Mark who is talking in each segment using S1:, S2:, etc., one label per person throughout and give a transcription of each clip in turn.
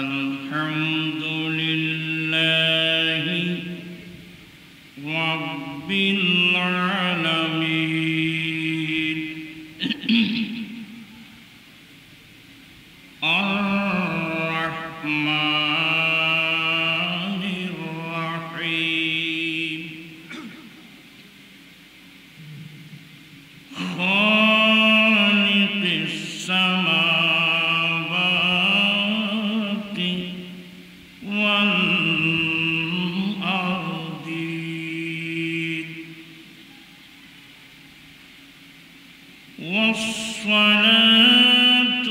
S1: الحمد لله رب العالمين الرحمن الرحيم خالق السماوات والأرضين والصلاة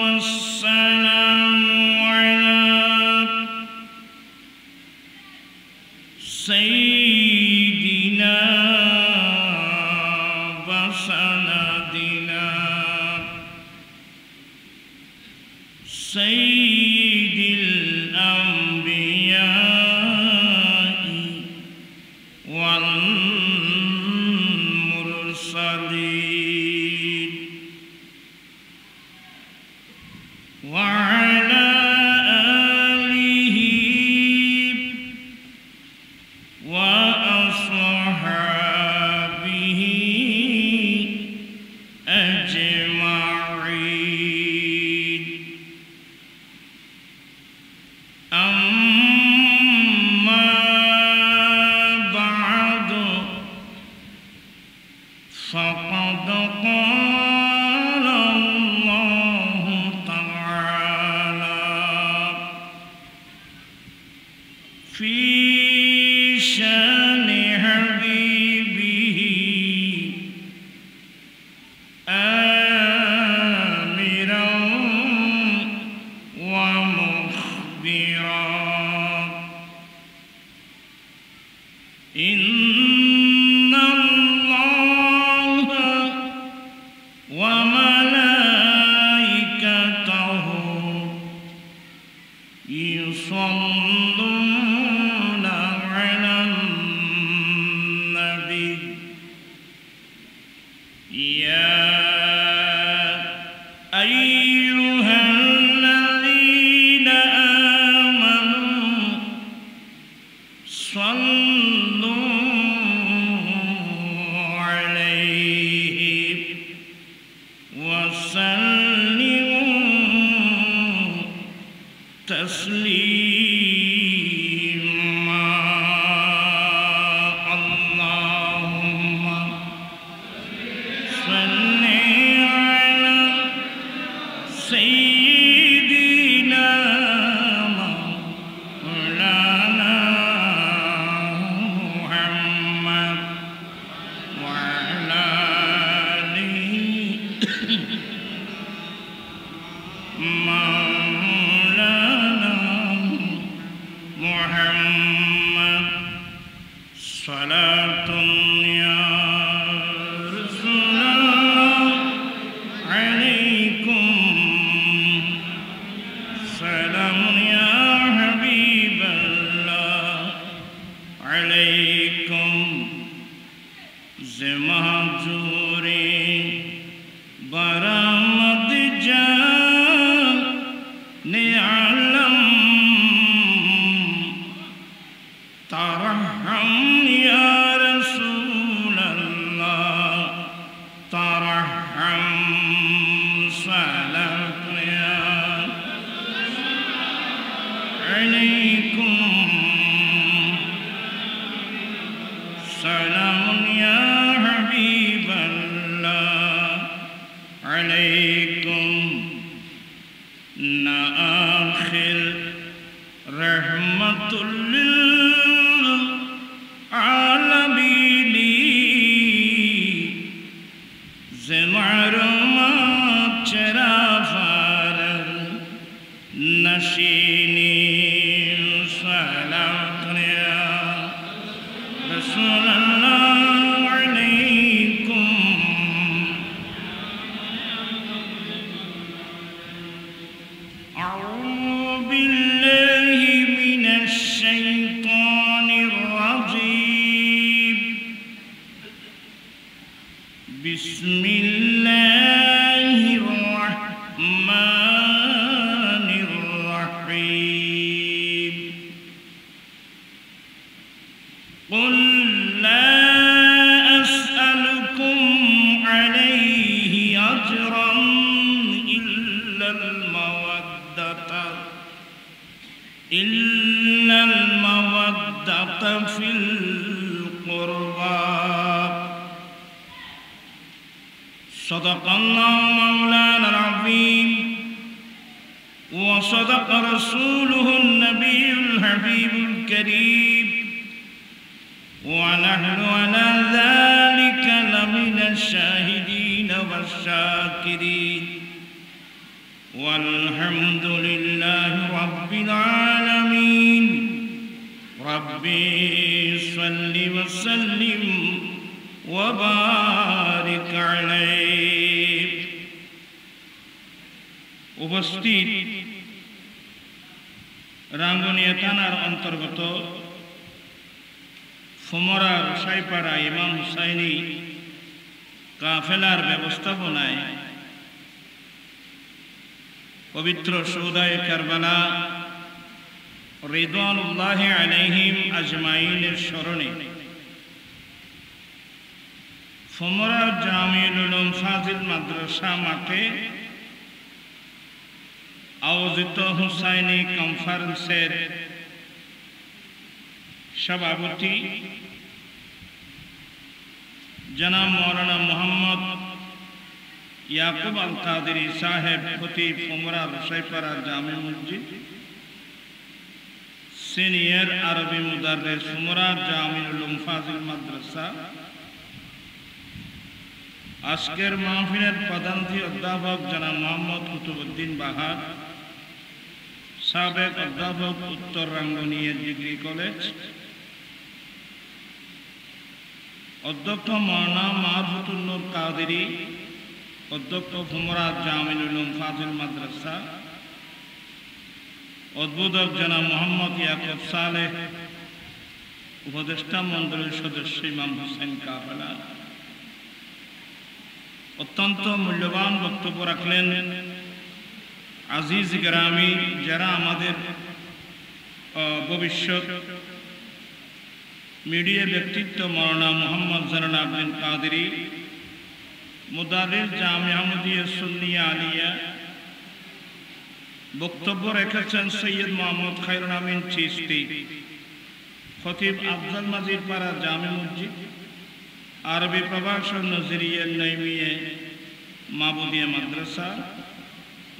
S1: والسلام على سيدنا وسندنا سيد الأنبياء والمرسلين وعلى آله وأصحابه أجمعين أما بعد فقد قال الله تعالى في شان حبيبه آمرا ومخبرا إن الله وملائكته يصلون على النبي يا أيها الذين آمنوا صلوا عليه وسلموا تسليما اللهم صل على سيدنا مولانا محمد وعلى آله مولانا محمد صلاة يا رسول الله عليكم سلام يا حبيب الله عليكم زماجوري برامد جان نعلم ترحم يا رسول الله ترحم صلاة يا عليكم سلام يا حبيب الله عليكم نآخر رحمة للعالمين زمرمات شرافار نشيني صلاة يا رسول الله عليكم أعوذ بالله من الشيطان الرجيم بسم الله الرحمن الرحيم إلا المودة في القربى صدق الله مولانا العظيم وصدق رسوله النبي الحبيب الكريم ونحن على ذلك لمن الشاهدين والشاكرين والحمد لله رب العالمين ربي صل وسلم وبارك عليه উপস্থিত রাঙ্গুনিয়া থানার অন্তর্গত ফুমরা রসাইপাড়া ইমাম হুসাইনি কাফেলার ব্যবস্থাপনায় পবিত্র শুহাদায়ে কারবালা রিদওয়ানুল্লাহ আলাইহিম আজমাইনের স্মরণে ফুমরা জামিউল উলুম ফাজিল মাদ্রাসা মাঠে আয়োজিত হুসাইনি কনফারেন্সের সভাপতি জনাব মৌলানা মোহাম্মদ ইয়াকুব আল কাদেরী সাহেব খতিব ফুমরা রসাইপাড়া জামে মসজিদ সিনিয়র আরবি মুদাররিস ফুমরা জামিউল উলুম ফাজিল মাদ্রাসা আজকের মাহফিলের প্রধান অধ্যাপক জনাব মোহাম্মদ কুতুবউদ্দিন বাহার সাবেক অধ্যাপক উত্তর রাঙ্গুনিয়া ডিগ্রি কলেজ অধ্যক্ষ মৌলানা মারফতুন নূর কাদেরী অধ্যক্ষ ফুমরা জামিউল উলুম ফাজিল মাদ্রাসা উদ্বোধক জনাব মোহাম্মদ ইয়াকুব সালেহ উপদেষ্টা মণ্ডলীর সদস্য ইমাম হুসাইন কাফেলা অত্যন্ত মূল্যবান বক্তব্য রাখলেন আজিজ গ্রামী যারা আমাদের ভবিষ্যৎ মিডিয়া ব্যক্তিত্ব মৌলানা মোহাম্মদ জালাল আবদিন কাদেরী মুদাররিস জামিয়া আহমদিয়া সুন্নিয়া আলিয়া বক্তব্য রেখেছেন সৈয়দ মোহাম্মদ খায়রুল আমিন চিশতি খতিব আফজাল মাজিদ পাড়া জামে মসজিদ আরবি প্রভাষক নজরিয়া নঈমিয়া মাবুদিয়া মাদ্রাসা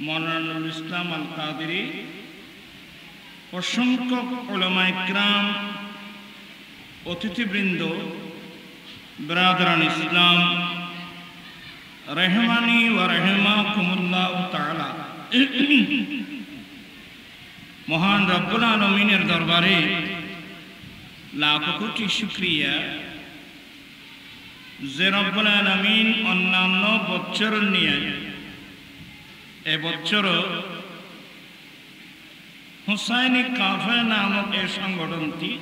S1: মৌলানা ইসলাম আল কাদেরী অসংখ্য উলামা ইকরাম অতিথিবৃন্দ বিরাদরান ইসলাম রহমানি ওয়া রাহিমাকুমুল্লাহ তাআলা মহান রব্বুল আলামিনের দরবারে লাখ কোটি শুকরিয়া যে রব্বুল আলামিন অন্যান্য বছর নিয়ে এবছর হুসাইনি কাফেলা নামক এই সংগঠনটি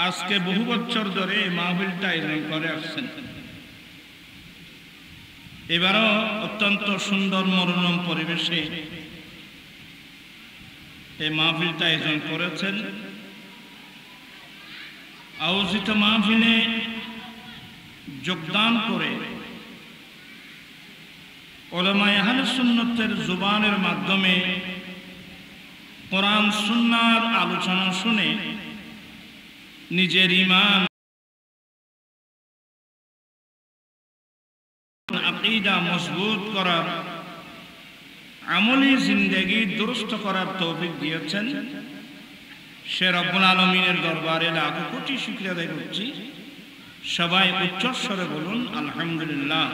S1: আজকে বহু বছর ধরে এই মাহফিলটা আয়োজন করে আসছেন। এবারও অত্যন্ত সুন্দর মনোরম পরিবেশে এই মাহফিলটা আয়োজন করেছেন। আয়োজিত মাহফিলে যোগদান করে উলামায়ে আহলে সুন্নাতের জুবানের মাধ্যমে কোরআন সুন্নাহর আলোচনা শুনে নিজের ঈমান আকীদা মজবুত করার আমলি জিন্দেগি দুরুস্ত করার তৌফিক দিয়েছেন। সে রব্বুল আলামিনের দরবারে লাখ কোটি শুকরিয়া আদায় করছি। সবাই উচ্চস্বরে বলুন আলহামদুলিল্লাহ।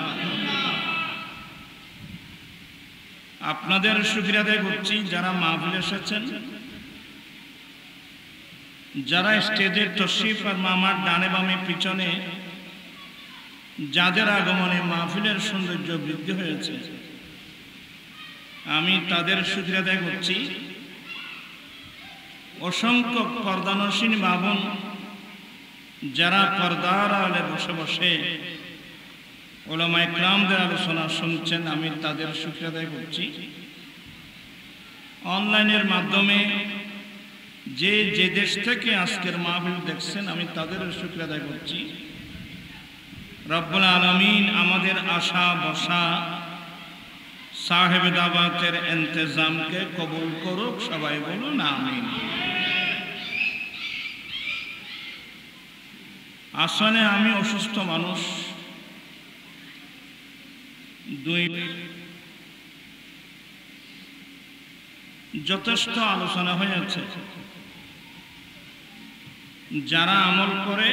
S1: আপনাদের শুকরিয়া আদায় করছি যারা মাহফিলে এসেছেন, যারা স্টেজের তশরিফ আর মামার ডানে বামে পিছনে যাদের আগমনে মাহফিলের সৌন্দর্য বৃদ্ধি হয়েছে, আমি তাদের শুকরিয়া আদায় করছি। অসংখ্য পর্দানসীন মা বোন যারা পর্দার আড়ালে বসে বসে উলামায়ে কেরামদের আলোচনা শুনছেন, আমি তাদের শুকরিয়া আদায় করছি। অনলাইনের মাধ্যমে যে যে দেশ থেকে আজকের মাহফিল দেখছেন, আমি তাদের শুকরিয়া আদায় করছি। রব্বুল আলামিন আমাদের আশা বসা সাহেব দাওয়াতের ইন্তজামকে কবুল করুক। সবাই বলুন আমিন। আসলে আমি অসুস্থ মানুষ, যথেষ্ট আলোচনা হয়েছে। যারা আমল করে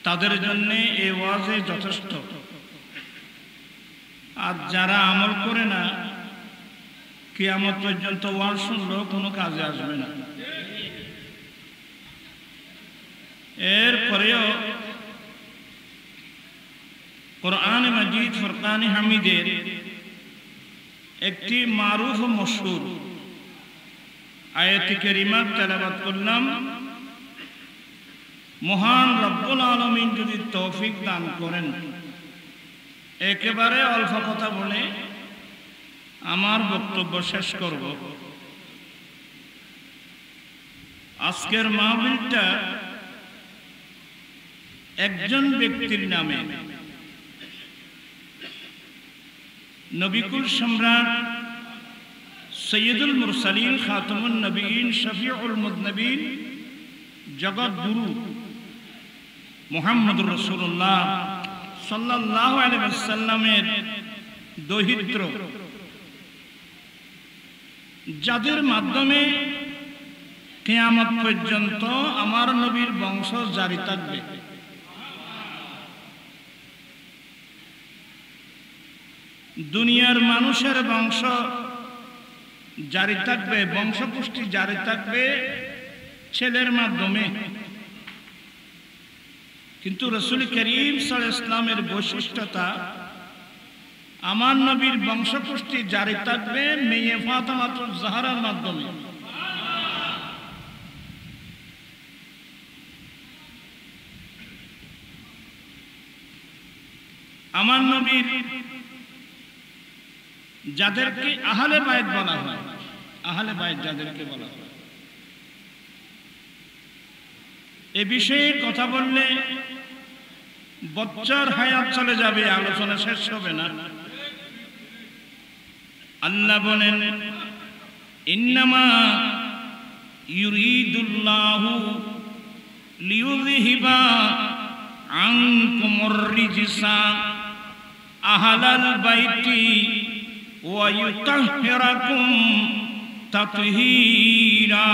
S1: তাদের জন্য এই ওয়াজে যথেষ্ট, আর যারা আমল করে না কিয়ামত পর্যন্ত ওয়াজ শুনলেও কোনো কাজে আসবে না। এরপরেও কোরআন মাজিদ ফুরকান হামিদের একটি মারুফ ও মশহুর আয়াতে কারিমা তেলাওয়াত করলাম। মহান রব্বুল আলামিন যদি তৌফিক দান করেন, একেবারে অল্প কথা বলে আমার বক্তব্য শেষ করব। আজকের মাহফিলটা একজন ব্যক্তির নামে, নবিকুল সম্রাট সৈয়দুল মুরসালিন খাতামুন নবীন শফিউল মুযনিবিন জগৎ গুরু মুহাম্মদুর রাসূলুল্লাহ সাল্লাল্লাহু আলাইহি ওয়াসাল্লামের দৌহিত্র, যাদের মাধ্যমে কিয়ামত পর্যন্ত আমার নবীর বংশ জারি থাকবে। দুনিয়ার মানুষের বংশ জারি থাকবে, বংশপুষ্টি জারি থাকবে ছেলের মাধ্যমে। কিন্তু রাসূল করিম সাল্লাল্লাহু আলাইহি ওয়াসাল্লামের বৈশিষ্ট্যতা, আমার নবীর বংশপুষ্টি জারি থাকবে মেয়ে ফাতেমাতুজ জাহরার মাধ্যমে। আমার নবীর যাদেরকে আহলে বাইত বলা হয়, আহলে বাইত যাদেরকে বলা হয়, এ বিষয়ে কথা বললে বছর হায়াত চলে যাবে, আলোচনা শেষ হবে না। আল্লাহ বলেন, ইন্নামা ইউরিদুল্লাহু লিইউযহিবা আনকুমুর রিজসা আহলাল বাইতি ওয়া ইউতাহহিরাকুম তাতহীরা।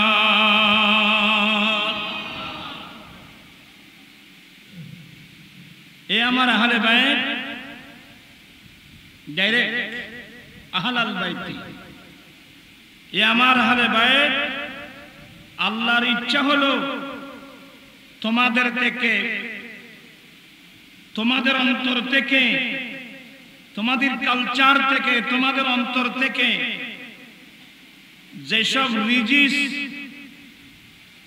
S1: এ আমার আহলে বাইত, ডাইরেক্ট আহলাল বাইতি, এ আমার আহলে বাইত। আল্লাহর ইচ্ছা হলো তোমাদের থেকে, তোমাদের অন্তর থেকে, তোমাদের কালচার থেকে, তোমাদের অন্তর থেকে যেসব রিজিস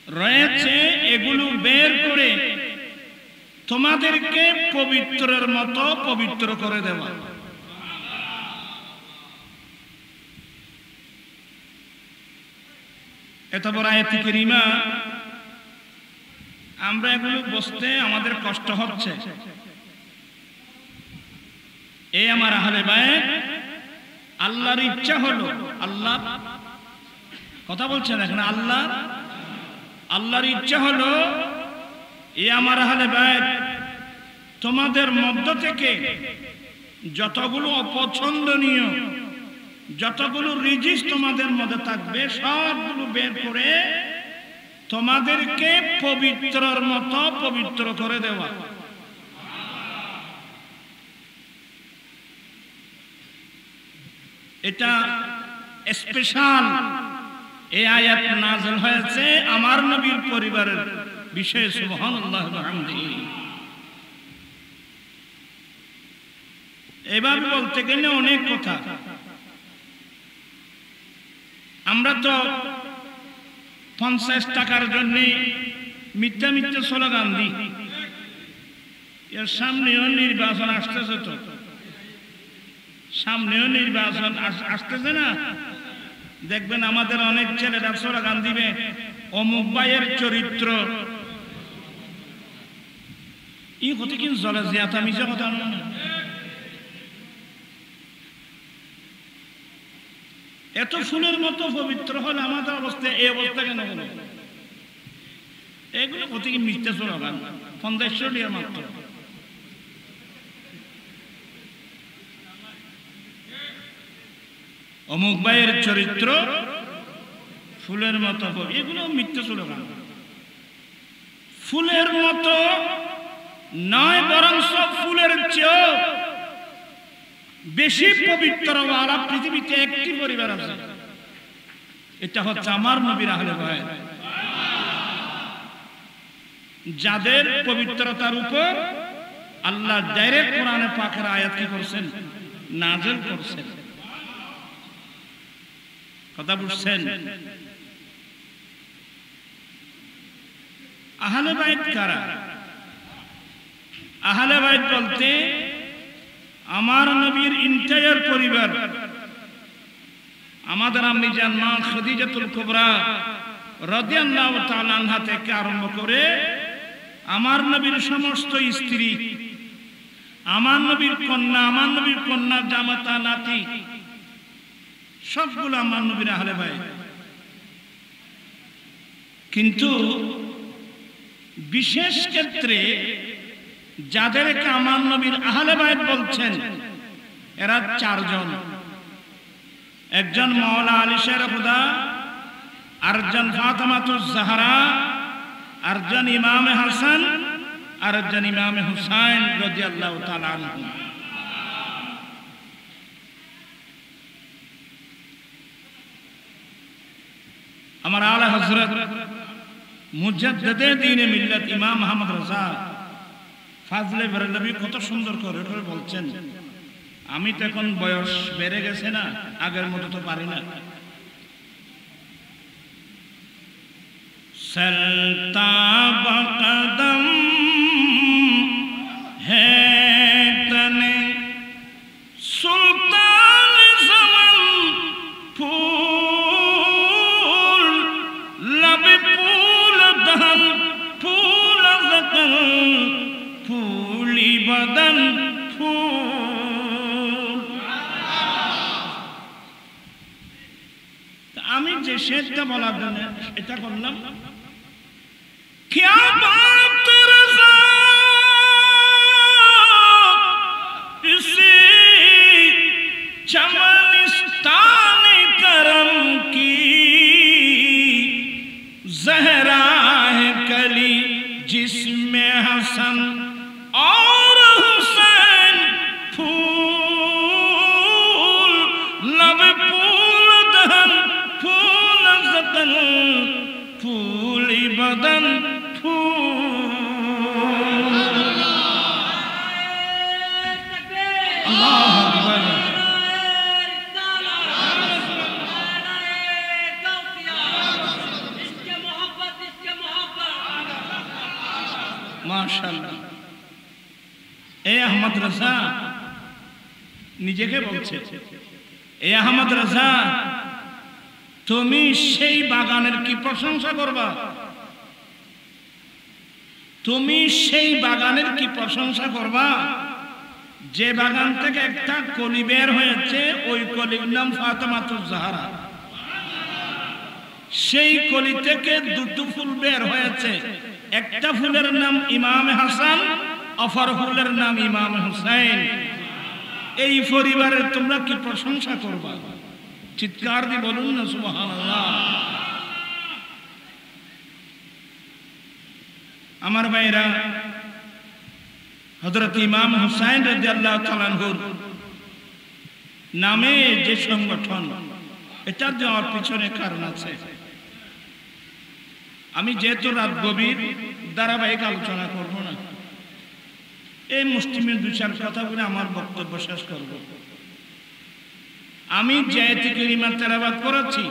S1: রয়েছে এগুলো বের করে তোমাদেরকে পবিত্রের মতো পবিত্র করে দেওয়া। এত বড় আয়াত কারিমা, আমরা এগুলো বুঝতে আমাদের কষ্ট হচ্ছে। এই আমার আহলে বাইত, আল্লাহর ইচ্ছা হলো, আল্লাহ কথা বলছেন এখানে, আল্লাহর ইচ্ছা হলো এই আমার আহলে বাইত তোমাদের মধ্য থেকে যতগুলো অপছন্দনীয়, যতগুলো রিজিস তোমাদের মধ্যে থাকবে সবগুলো বের করে তোমাদেরকে পবিত্রর মতো পবিত্র করে দেওয়া। এটা স্পেশাল এই আয়াত নাযিল হয়েছে আমার নবীর পরিবারের বিষয়ে। সুবহানাল্লাহ ওয়া বিহামদিহি। এবার বলতে গেলে অনেক কথা। আমরা তো 50 টাকার জন্য মিথ্যা মিথ্যা স্লোগান দিই। এর সামনেও নির্বাচন আসতেছে, তো সামনেও নির্বাচন আসতেছে না, দেখবেন আমাদের অনেক ছেলেরা স্লোগান দিবে অমুক ভাইয়ের চরিত্র। ই হতে কিন্তু জলে জিয়াতা মিশে কথা নয়। এত ফুলের মতো পবিত্র হলে আমাদের অবস্থা এই অবস্থা কেন হলো? এগুলো কত কি মিথ্যা স্লোগান, ৫০০ টাকা মাত্র। অমুক ভাইয়ের চরিত্র ফুলের মতো, এগুলো মিথ্যা স্লোগান। ফুলের মতো নয়, বরং সব ফুলের চেয়েও বেশি পবিত্র ওয়ালা পৃথিবীতে একটি পরিবার আছে, এটা হচ্ছে আমার নবীর আহলে বাইত, যাদের পবিত্রতার উপর আল্লাহ ডাইরেক্ট কোরআনে পাকের আয়াত কি করছেন? নাযিল করছেন। কথা বুঝছেন? আহলে বাইত কারা? আহলে বাইত বলতে আমার নবীর ইন্টায়ার পরিবার, আমাদের আম্মি জান মা খাদিজাতুল কুবরা রাদিয়াল্লাহু তাআলা আনহা থেকে আরম্ভ করে আমার নবীর সমস্ত স্ত্রী, আমার নবীর কন্যা, আমার নবীর কন্যার জামাতা নাতি, সবগুলো আমার নবীর আহলে বাইত। কিন্তু বিশেষ ক্ষেত্রে যাদেরকে আমার নবীর আহলে বাইত বলছেন এরা চারজন। একজন মাওলা আলী শের খুদা, আরেকজন ফাতেমাতুজ জাহরা, আরেকজন ইমামে হাসান, আরেকজন ইমামে হুসাইন রাদিয়াল্লাহু তাআলা আনহু। আমার আলা হযরত মুজাদ্দিদে দ্বীনে মিল্লাত ইমাম আহমদ রাজা ফাজলে বেরেলভী কত সুন্দর করে বলছেন, আমি তো এখন বয়স বেড়ে গেছে না, আগের মতো তো পারি না। সলতা বকদম হে তনে সুলতান জমান ফুল লবে ফুল দহন ফুল জকন ফুলি বদন ফুল। আমি যে শেষটা বলার জন্য এটা করলাম, क्या बात रज़ा इसी चमनिस्तान करम की ज़हरा है कली जिसमें हसन और हुसैन फूल लब फूल दहन फूल ज़कन फूली बदन মাশাআল্লাহ। এ আহমদ রাজা নিজেকে বলছে, এ আহমদ রাজা তুমি সেই বাগানের কি প্রশংসা করবা? তুমি সেই বাগানের কি প্রশংসা করবা যে বাগান থেকে একটা কলি বের হয়েছে, ওই কলির নাম ফাতেমাতুজ জাহরা। সেই কলি থেকে দুটো ফুল বের হয়েছে, একটা ফুলের নাম ইমামে হাসান, অপর ফুলের নাম ইমামে হুসাইন। এই পরিবারের তোমরা কি প্রশংসা করবা? চিৎকার দিয়ে বলুন না সুবহানাল্লাহ। আমার ভাইরা, হযরত ইমাম হুসাইন রাদিয়াল্লাহু তাআলা আনহুর নামে যে সংগঠন, এটা দেওয়ার পিছনে কারণ আছে। আমি যেহেতু রাত গভীর ধারাবাহিক আলোচনা করব না, এই মুসলিমের দুই চার কথা বলে আমার বক্তব্য শেষ করব। আমি যে আয়াতে কারিমা তেলাওয়াত করেছি,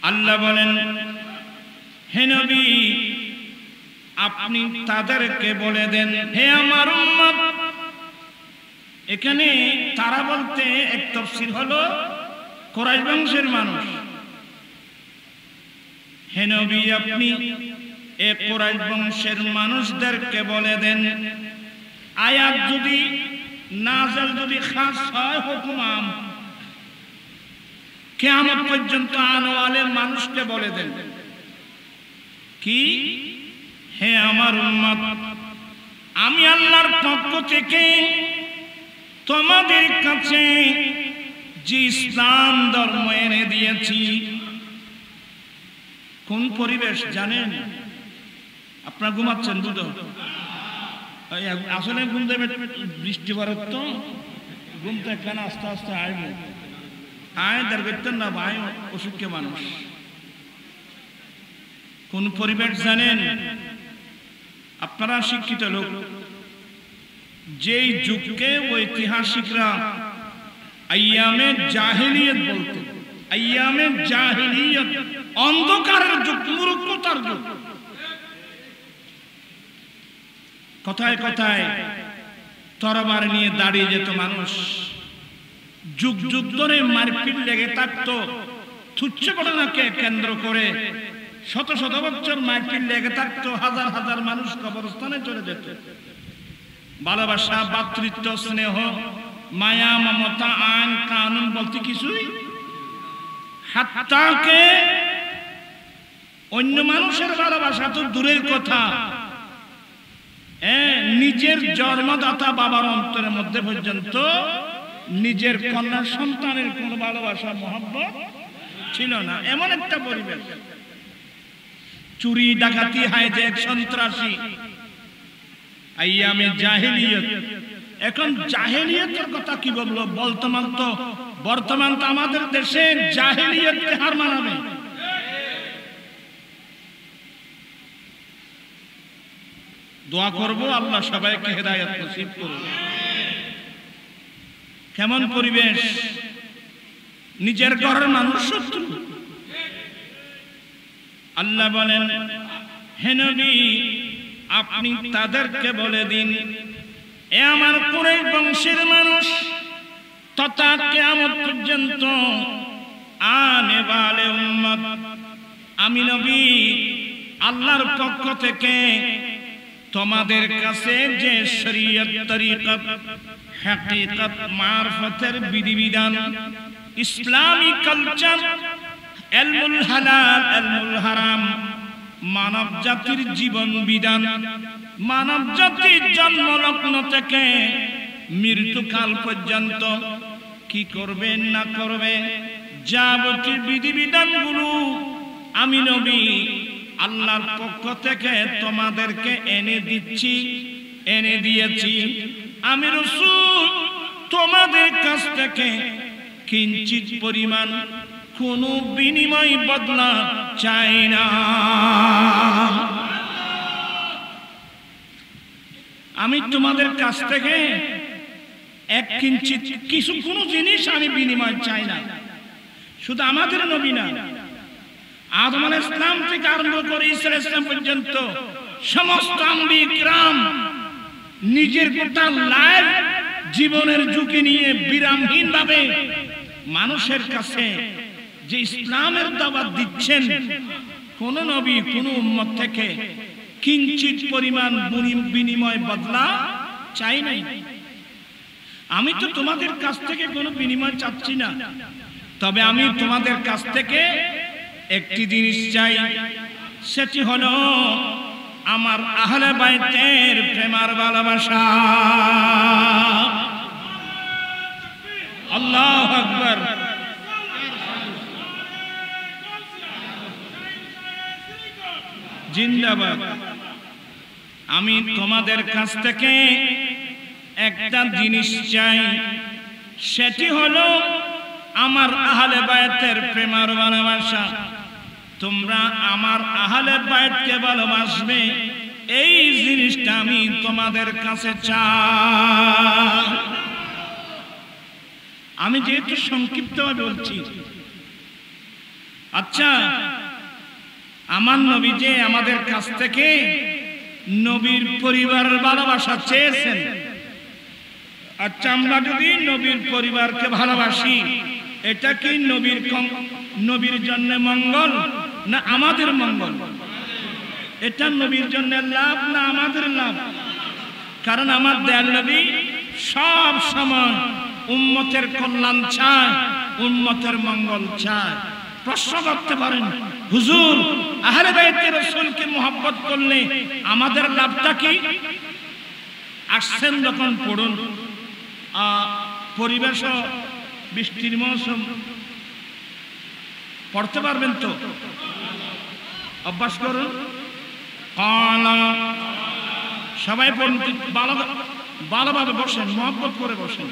S1: আল্লাহ বলেন, হে নবী আপনি তাদেরকে বলে দেন, হে আমার উম্মত। এখানে তারা বলতে এক তাফসীর হলো কুরাইশ বংশের মানুষ। হে নবী আপনি এ কুরাইশ বংশের মানুষদেরকে বলে দেন, আয়াত যদি নাযিল যদি খাস হয় হুকুম আম, কিয়ামত পর্যন্ত আনওয়ালের মানুষকে বলে দেন কি, হে আমার উম্মত, আমি আল্লাহর পক্ষ থেকে তোমাদের কাছে যে ইসলাম ধর্ম এনে দিয়েছি। কোন পরিবেশ জানেন? আপনারা ঘুমাচ্ছেন বুঝো, আসলে ঘুম দেবে, বৃষ্টি পড়ার তো ঘুম তো এখানে আস্তে আস্তে আইবে, আয় তার করতেন না ভাই, অসুখকে মানুষ। কোন পরিবেশ জানেন? আপনারা শিক্ষিত লোক, যেই যুগকে ঐতিহাসিকরা আইয়ামে জাহেলিয়ত বলতো, আইয়ামে জাহেলিয়ত অন্ধকারের যুগ, মূর্খতার যুগ। কথায় কথায় তরবার নিয়ে দাঁড়িয়ে যেত মানুষ, যুগ যুগ ধরে মারপিট লেগে থাকতো, তুচ্ছ ঘটনাকে কেন্দ্র করে শত শত বছর মারপিট লেগে থাকতো, হাজার হাজার মানুষ কবরস্থানে চলে যেত। ভালোবাসা, ভাতৃত্ব, স্নেহ, মায়া, মমতা, আইন কানুন বলতে কিছুই, হাত্তাকে অন্য মানুষের ভালোবাসা তো দূরের কথা, নিজের জন্মদাতা বাবার অন্তরের মধ্যে পর্যন্ত নিজের কন্যা সন্তানের কোন ভালোবাসা মহব্বত ছিল না। এমন একটা পরিবেশ, চুরি ডাকাতি, হাইজ্যাক, সন্ত্রাসী, আইয়ামে জাহেলিয়ত। এখন জাহেলিয়তের কথা কি বলবো, বর্তমান তো আমাদের দেশে জাহেলিয়তকে হার মানাবে। দোয়া করব আল্লাহ সবাইকে হেদায়েত নসিব করুন। কেমন পরিবেশ, নিজের ঘরের মানুষ শত্রু। আল্লাহ বলেন, হে নবী আপনি তাদেরকে বলে দিন, এ আমার কুরাইশ বংশের মানুষ তথা কিয়ামত পর্যন্ত আনে বালে উম্মত, আমি নবী আল্লাহর পক্ষ থেকে তোমাদের কাছে যে শরীয়ত, তরিকত, হাকিকত, মারফতের বিধিবিধান, ইসলামী কালচার, ইলমুল হালাল, ইলমুল হারাম, মানব জাতির জীবন বিধান, মানব জাতির জন্মলগ্ন থেকে মৃত্যুকাল পর্যন্ত কি করবে না করবে যাবতীয় বিধিবিধানগুলো আমি নবী আল্লাহর পক্ষ থেকে তোমাদেরকে এনে দিয়েছি। আমি রাসূল তোমাদের কাছ থেকে কিঞ্চিত পরিমাণ কোনো বিনিময় বদলা চাই না। আমি তোমাদের কাছ থেকে এক কিঞ্চিত কোনো জিনিস আমি বিনিময় চাই না। শুধু আমাদের নবী না, আদম আলাইহিস সালাম থেকে আরম্ভ করে ঈসা আলাইহিস সালাম পর্যন্ত সমস্ত আম্বিয়া কিরাম নিজের গোটা লাইফ জীবনের ঝুঁকি নিয়ে বিরামহীন ভাবে মানুষের কাছে যে ইসলামের দাওয়াত দিচ্ছেন, কোন নবী কোন উম্মত থেকে কিঞ্চিত পরিমাণ বিনিময় বদলা চাই নাই। আমি তো তোমাদের কাছ থেকে কোনো বিনিময় চাচ্ছি না, তবে আমি তোমাদের কাছ থেকে একটি জিনিস চাই, সেটি হলো আমার আহলে বাইতের প্রেমার ভালোবাসা। আল্লাহু আকবার। জিন্দাবাদ। আমি তোমাদের কাছ থেকে একটা জিনিস চাই, সেটি হলো আমার আহলে বাইতের প্রেমার ভালোবাসা। তোমরা আমার আহলে বাইতকে ভালোবাসবে, এই জিনিসটা আমি তোমাদের কাছে চাই। আমি যেহেতু সংক্ষিপ্তভাবে বলছি, আচ্ছা আমার নবী যে আমাদের কাছ থেকে নবীর পরিবারের ভালোবাসা চেয়েছেন, আচ্ছা আমরা যদি নবীর পরিবারকে ভালোবাসি, এটা কি নবীর জন্য মঙ্গল না আমাদের মঙ্গল? এটা নবীর জন্য লাভ না আমাদের লাভ? কারণ আমার দয়াল নবী সব সময় উম্মতের কল্যাণ চায়, উম্মতের মঙ্গল চায়। প্রশ্ন করতে পারেন, হুজুর আহলে বাইতের রাসূলকে মুহাব্বত করলে আমাদের লাভটা কি? আসছেন যখন পড়ুন, পরিবেশ বৃষ্টির মৌসুম, পড়তে পারবেন তো? অভ্যাস করুন। সবাই পড়ুন, ভালোভাবে বসেন, মহব্বত করে বসেন,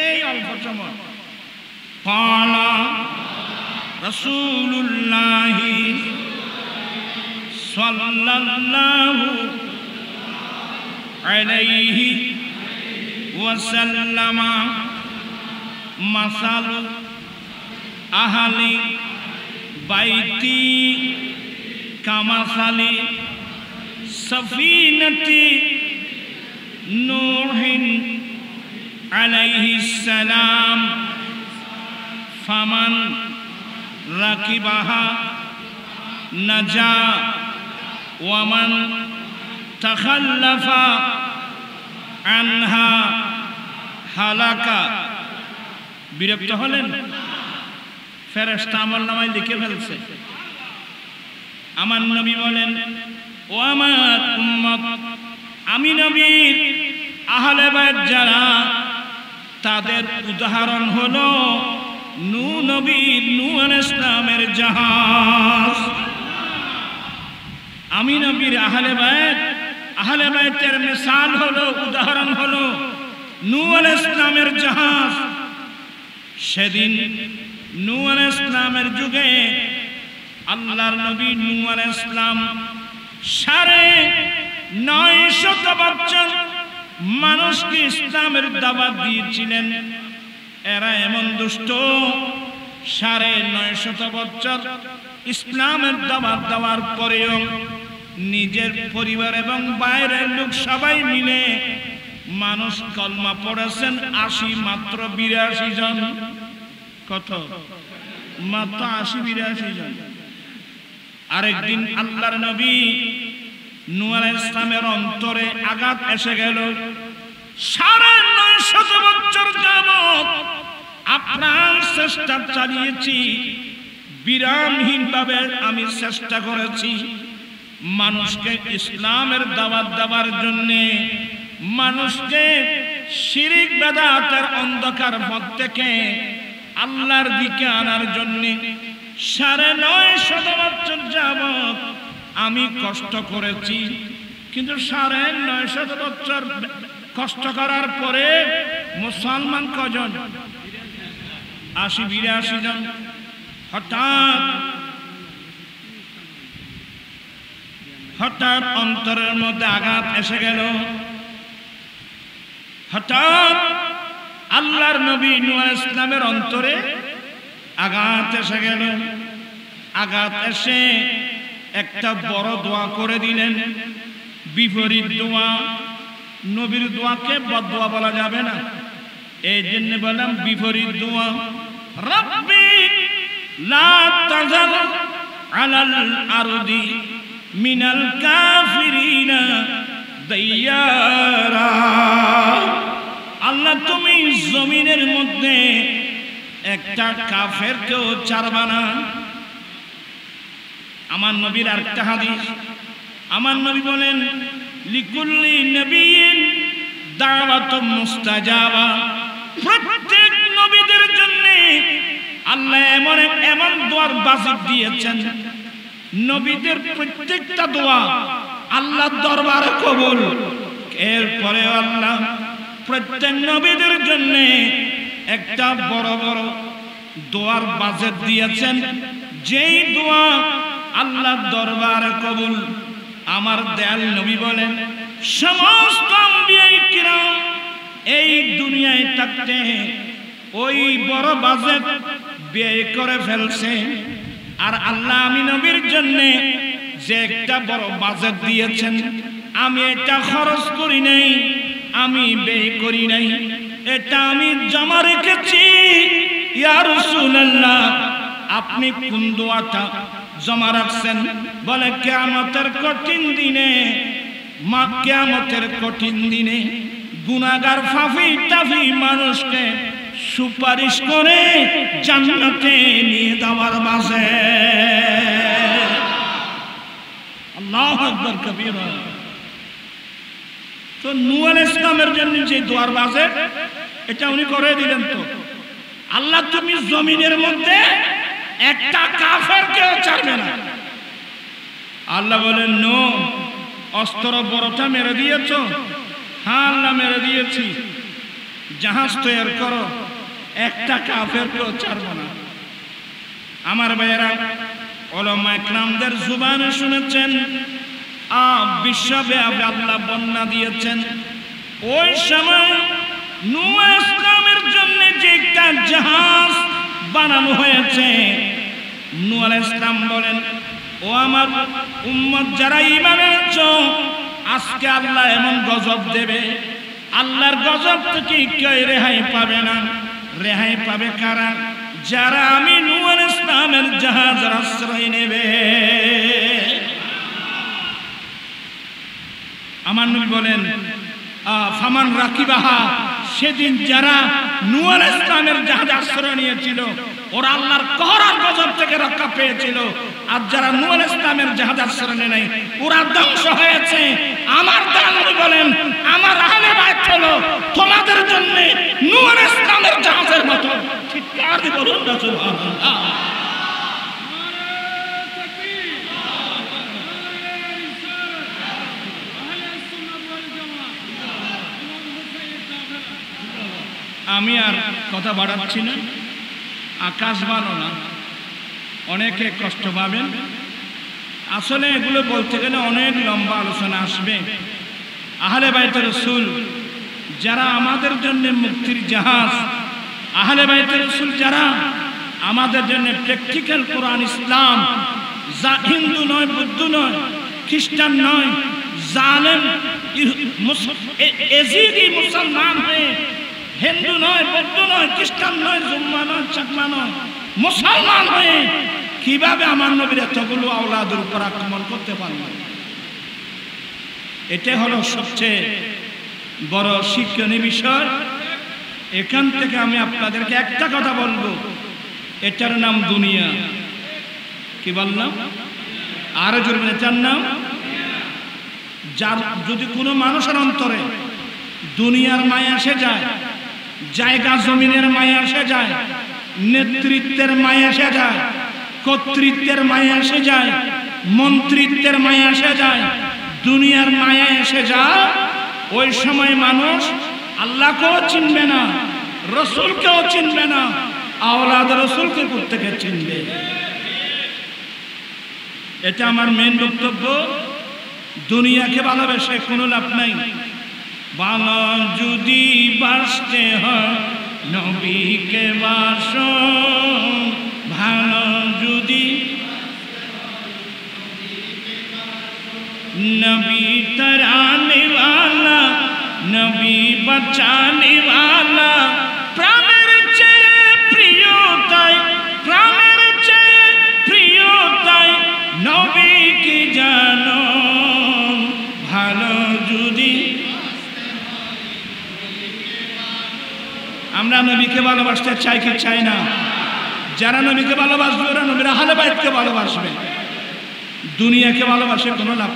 S1: এই অল্প সময়। ক্বালা রাসূলুল্লাহ সাল্লাল্লাহু আলাইহি ওয়াসাল্লাম মাসালু আহলি বাইতি কামাসালি সফিনতি নূহিন আলাইহিস সালাম ফামান রাকিবাহা নাজা ওয়ামান তাখাল্লাফা আনহা হালাকা। বিরক্ত হলেন? ফেরেশতা আমলনামায় লিখে ফেলছে। আমার নবী বলেন, ও আমার উম্মত, আমি নবীর আহলে বাইত যারা, তাদের উদাহরণ হলো নূহ নবীর, নূহ আলাইহিস সালামের জাহাজ। আমি নবীর আহলে বাইতের মিসাল হলো, উদাহরণ হলো নূহ আলাইহিস সালামের জাহাজ। সেদিন নূহ আলাইহিস সালামের যুগে আল্লাহর নবী নূহ আলাইহিস সালাম 950 বছর মানুষকে ইসলামের দাওয়াত দিয়েছিলেন। এরা এমন দুষ্ট, 950 বছর ইসলামের দাওয়াত দেওয়ার পরেও নিজের পরিবার এবং বাইরের লোক সবাই মিলে মানুষ কলমা পড়েছেন 80, মাত্র 82 জন। কত? মাত্র 80-82 জন। আরেকদিন আল্লাহর নবী নূহ আলাইহিস সালামের অন্তরে আঘাত এসে গেল। 950 বছর যাবত আপনার চেষ্টা চালিয়েছি, বিরামহীন ভাবে আমি চেষ্টা করেছি মানুষকে ইসলামের দাওয়াত দেওয়ার জন্য, মানুষকে শিরিক বেদাতের অন্ধকার পথ থেকে আল্লাহর দিকে আনার জন্য। 950 বছর যাবত আমি কষ্ট করেছি, কিন্তু 950 বছর কষ্ট করার পরে মুসলমান কজন? 80-82 জন। হঠাৎ অন্তরের মধ্যে আঘাত এসে গেল। হঠাৎ আল্লাহর নবী নূহ আলাইহিস সালামের অন্তরে আঘাত এসে গেল। আঘাত এসে একটা বড় দোয়া করে দিলেন, বিপরীত দোয়া। নবীর দোয়াকে বদদোয়া বলা যাবে না, এই জন্য বললাম বিপরীত দোয়া। রব্বি লা তাযার আলাল আরদি মিনাল কাফিরিনা দাইয়ারা। আল্লাহ, তুমি জমিনের মধ্যে একটা কাফেরকেও ছাড়বা না। আমার নবীর আরেকটা হাদিস, আমার নবী বলেন, লিকুল্লি নবিয়্যিন দাওয়াতুম মুস্তাজাবা। প্রত্যেক নবীদের জন্য আল্লাহ এমন দোয়ার বাজিত দিয়েছেন, নবীদের প্রত্যেকটা দোয়া আল্লাহর দরবারে কবুল। এরপরে আল্লাহ প্রত্যেক নবীদের জন্য একটা বড় বড় দোয়ার বাজেট দিয়েছেন, যেই দোয়া আল্লাহর দরবারে কবুল। আমার দয়াল নবী বলেন, সমস্ত আম্বিয়ায়ে কিরাম এই দুনিয়ায় থাকতে ওই বড় বাজেট ব্যয় করে ফেলছে, আর আল্লাহ আমি নবীর জন্য যে একটা বড় বাজেট দিয়েছেন, আমি এটা খরচ করি নাই, আমি ব্যয় করি নাই, এটা আমি জমা রেখেছি। ইয়া রাসূলুল্লাহ, আপনি কোন দোয়াটা জমা রাখছেন? বলে, কিয়ামতের কঠিন দিনে, কিয়ামতের কঠিন দিনে গুনাহগার ফাফি টাফি মানুষকে সুপারিশ করে জান্নাতে নিয়ে যাওয়ার বাজে। আল্লাহু আকবার কবীরা। তো নূহ আলাইহিস সালামের জন্য যে দোয়ার বাজে এটা উনি করে দিলেন। তো আল্লাহ তুমি জমিনের মধ্যে একটা কাফেরকেও ছাড়বে না। আল্লাহ বলেন নূহ অস্ত্র বড়টা মেরে দিয়েছ? হ্যাঁ আল্লাহ মেরে দিয়েছি। জাহাজ তৈরি করো, একটা কাফেরকেও ছাড়বো না। আমার ভাইয়েরা, উলামা ইকরামদের জুবানে শুনেছেন বিশ্বব্যাপী আল্লাহ বন্যা দিয়েছেন। ওই সময় নূহ আলাইহিস সালামের জন্য যে একটা জাহাজ বানানো হয়েছে, নূহ আলাইহিস সালাম বলেন ও আমার উম্মত যারা ঈমান এনেছো, আজকে আল্লাহ এমন গজব দেবে, আল্লাহর গজব থেকে কেউ রেহাই পাবে না। রেহাই পাবে কারা? যারা আমি নূহ আলাইহিস সালামের জাহাজের আশ্রয় নেবে। আমার নবী বলেন ফামান রাকিবাহা, সেদিন যারা নূহ আলাইহিস সালামের জাহাজে আশ্রয় নিয়েছিল ওরা আল্লাহর কহর আর গজব থেকে রক্ষা পেয়েছিল। আর যারা নূহ আলাইহিস সালামের জাহাজে আশ্রয় নেয় নাই ওরা ধ্বংস হয়েছে। আমার নবী বলেন আমার আহলে বাইত হলো তোমাদের জন্য নূহ আলাইহিস সালামের জাহাজের মতো। চিৎকার দিয়ে বলুন না সুবহানাল্লাহ। আমি আর কথা বাড়াচ্ছি না। আকাশ ভালো না, অনেকে কষ্ট পাবেন। আসলে এগুলো বলতে গেলে অনেক লম্বা আলোচনা আসবে। আহলে বাইত রাসূল যারা আমাদের জন্য মুক্তির জাহাজ, আহলে বাইত রাসূল যারা আমাদের জন্য প্র্যাকটিক্যাল কোরআন ইসলাম, যা হিন্দু নয়, বৌদ্ধ নয়, খ্রিস্টান নয়, জালেম এজিদি মুসলমান হয়ে হিন্দু নয়, বৌদ্ধ নয়, খ্রিস্টান নয়, জুম্মা নয়, চাকমা নয়, মুসলমান হয়ে কিভাবে আমার নবীর এতগুলো আওলাদের উপর আক্রমণ করতে পারল? এটা হলো সবচেয়ে বড় শিক্ষণীয় বিষয়। এখান থেকে আমি আপনাদেরকে একটা কথা বলবো, এটার নাম দুনিয়া। কি বললাম? আরো জোরে, এটার নাম। যার যদি কোনো মানুষের অন্তরে দুনিয়ার মায়া এসে যায়, জায়গা জমিনের মায়া এসে যায়, নেতৃত্বের মায়া এসে যায়, কর্তৃত্বের মায়া এসে যায়, মন্ত্রিত্বের মায়া এসে যায়, দুনিয়ার মায়া এসে যায়, ওই সময় মানুষ আল্লাহকেও চিনবে না, রসুলকেও চিনবে না, আওলাদ রসুলকে প্রত্যেকে চিনবে। এটা আমার মেন বক্তব্য। দুনিয়াকে ভালোবেসে কোনো লাভ নাই। ভালো যদি বাসতে হয় নবীকে বাসো, ভালো যদি নবী তরানে वाला, নবী বাঁচানে वाला, প্রাণের চেয়ে প্রিয় তাই, প্রাণের চেয়ে প্রিয় তাই নবীকে জানো। ভালো যদি আমরা নবীকে ভালোবাসতে চাই কি চাই না? যারা নবীকে ভালোবাসবে ওরা নবীর আহলে বাইতকে ভালোবাসবে। দুনিয়াকে ভালোবাসে কোনো লাভ